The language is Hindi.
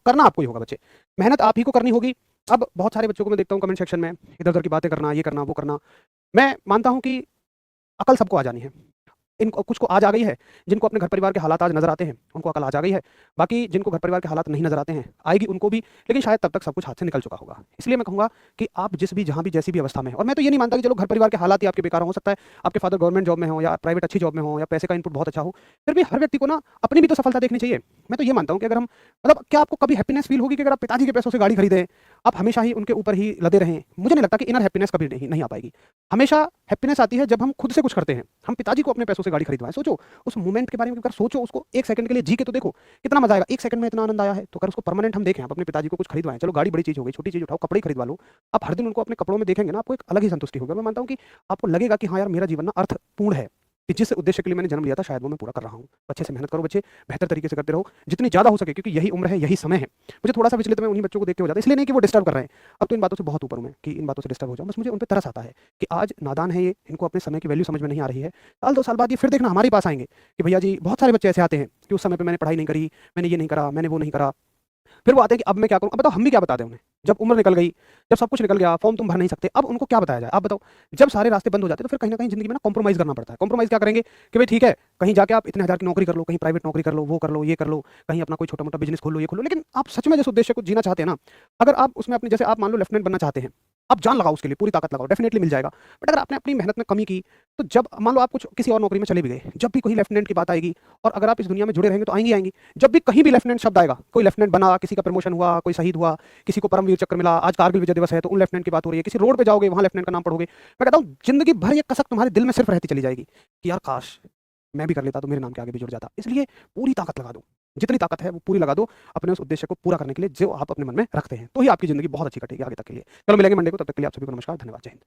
करना आपको ही होगा बच्चे, मेहनत आप ही को करनी होगी। अब बहुत सारे बच्चों को मैं देखता हूँ कमेंट सेक्शन में इधर-उधर की बातें करना, ये करना, वो करना। मैं मानता हूँ कि अकल सबको आ जानी है। इनको कुछ को आज आ गई है, जिनको अपने घर परिवार के हालात आज नज़र आते हैं, उनको अकल आज आ गई है। बाकी जिनको घर परिवार के हालात नहीं नज़र आते हैं, आएगी उनको भी, लेकिन शायद तब तक सब कुछ हाथ से निकल चुका होगा। इसलिए मैं कहूँगा कि आप जिस भी जहाँ भी जैसी भी अवस्था में हैं, और मैं तो ये नहीं मानता कि चलो घर परिवार के हालात ही आपके बेकार हो सकता है आपके फादर गवर्नमेंट जॉब में हो या प्राइवेट अच्छी जॉब में हो या पैसे का इनपुट बहुत अच्छा हो, फिर भी हर व्यक्ति को ना अपनी भी तो सफलता देखनी चाहिए। मैं तो ये मानता हूँ कि अगर हम मतलब क्या आपको कभी हैप्पीनेस फ़ील होगी कि अगर आप पिताजी के पैसों से गाड़ी खरीदें, आप हमेशा ही उनके ऊपर ही लदे रहें? मुझे नहीं लगता कि इनर हैप्पीनेस कभी नहीं आ पाएगी। हमेशा हैप्पीनेस आती है जब हम खुद से कुछ करते हैं। हम पिताजी को अपने पैसों से गाड़ी खरीदवाएँ। सोचो उस मोमेंट के बारे में अगर सोचो, उसको 1 सेकंड के लिए जी के तो देखो, कितना मज़ा आएगा। 1 सेकंड में इतना आनंद आया है, तो अगर उसको परमानेंट हम देखें, आप अपने पिताजी को कुछ खरीदवाएँ, चलो गाड़ी बड़ी चीज़ हो गई, छोटी चीज़ उठाओ, कपड़े ही खरीदवा लो। आप हर दिन उनको अपने कपड़ों में देखेंगे ना, आपको एक अलग ही संतुष्टि होगी। मैं मानता हूँ कि आपको लगेगा कि हाँ यार, मेरा जीवन ना अर्थपूर्ण है, कि जिस उद्देश्य के लिए मैंने जन्म लिया था, शायद वो मैं पूरा कर रहा हूँ। अच्छे से मेहनत करो बच्चे, बेहतर तरीके से करते रहो, जितनी ज़्यादा हो सके, क्योंकि यही उम्र है, यही समय है। मुझे थोड़ा-सा विचलित मैं उन्हीं बच्चों को देख के हो जाता है, इसलिए नहीं कि वो डिस्टर्ब कर रहे हैं। अब तो इन बातों से बहुत ऊपर हूँ मैं, कि इन बातों से डिस्टर्ब हो जाऊँ। बस मुझे उन पे तरस आता है कि आज नादान है ये, इनको अपने समय की वैल्यू समझ में नहीं आ रही है। साल 2 साल बाद ये फिर देखना हमारे पास आएँगे कि भैया जी, बहुत सारे बच्चे ऐसे आते हैं कि उस समय पे मैंने पढ़ाई नहीं करी, मैंने ये नहीं करा, मैंने वो नहीं करा। फिर वो आते हैं कि अब मैं क्या करूँ? अब बताओ हम भी क्या बता दें उन्हें? जब उम्र निकल गई, जब सब कुछ निकल गया, फॉर्म तुम भर नहीं सकते, अब उनको क्या बताया जाए? आप बताओ? जब सारे रास्ते बंद हो जाते हैं, तो फिर कहीं न कहीं ज़िंदगी में ना कॉम्प्रोमाइज़ करना पड़ता है। कॉम्प्रोमाइज़ क्या करेंगे कि भई ठीक है, कहीं जाके आप इतने हज़ार की नौकरी कर लो, कहीं प्राइवेट नौकरी कर लो, वो कर लो, ये कर लो, कहीं अपना कोई छोटा-मोटा बिज़नेस खोल लो, ये खोल लो। लेकिन आप सच में जिस उद्देश्य को जीना चाहते हैं ना, अगर आप उसमें अपनी जैसे आप मान लो लेफ्टिनेंट बनना चाहते हैं, आप जान लगाओ उसके लिए, पूरी ताकत लगाओ, डेफ़िनिटली मिल जाएगा। बट अगर आपने अपनी मेहनत में कमी की, तो जब मान लो आप कुछ किसी और नौकरी में चले भी गए, जब भी कोई लेफ्टिनेंट की बात आएगी और अगर आप इस दुनिया में जुड़े रहेंगे तो आएँगी ही आएँगी। जब भी कहीं भी लेफ्टिनेंट शब्द आएगा, कोई लेफ्टिनेंट बना, किसी का प्रमोशन हुआ, कोई शहीद हुआ, किसी को परमवीर चक्र मिला, आज कारगिल विजय दिवस है तो उन लेफ्टिनेंट की बात हो रही है, किसी रोड पे जाओगे वहाँ लेफ्टिनेंट का नाम पढ़ोगे। मैं कहता हूँ ज़िंदगी भर ये कसक तुम्हारे दिल में सिर्फ़ रहती चली जाएगी कि यार काश! मैं भी कर लेता तो मेरे नाम के आगे भी जुड़ जाता। इसलिए पूरी ताकत लगा दो, जितनी ताकत है वो पूरी लगा दो अपने उस उद्देश्य को पूरा करने के लिए जो आप अपने मन में रखते हैं। तो ही आपकी ज़िंदगी बहुत अच्छी कटेगी आगे तक के लिए। चलो मिलेंगे मंडे को, तब तक के लिए आप सभी को नमस्कार, धन्यवाद, जय हिंद।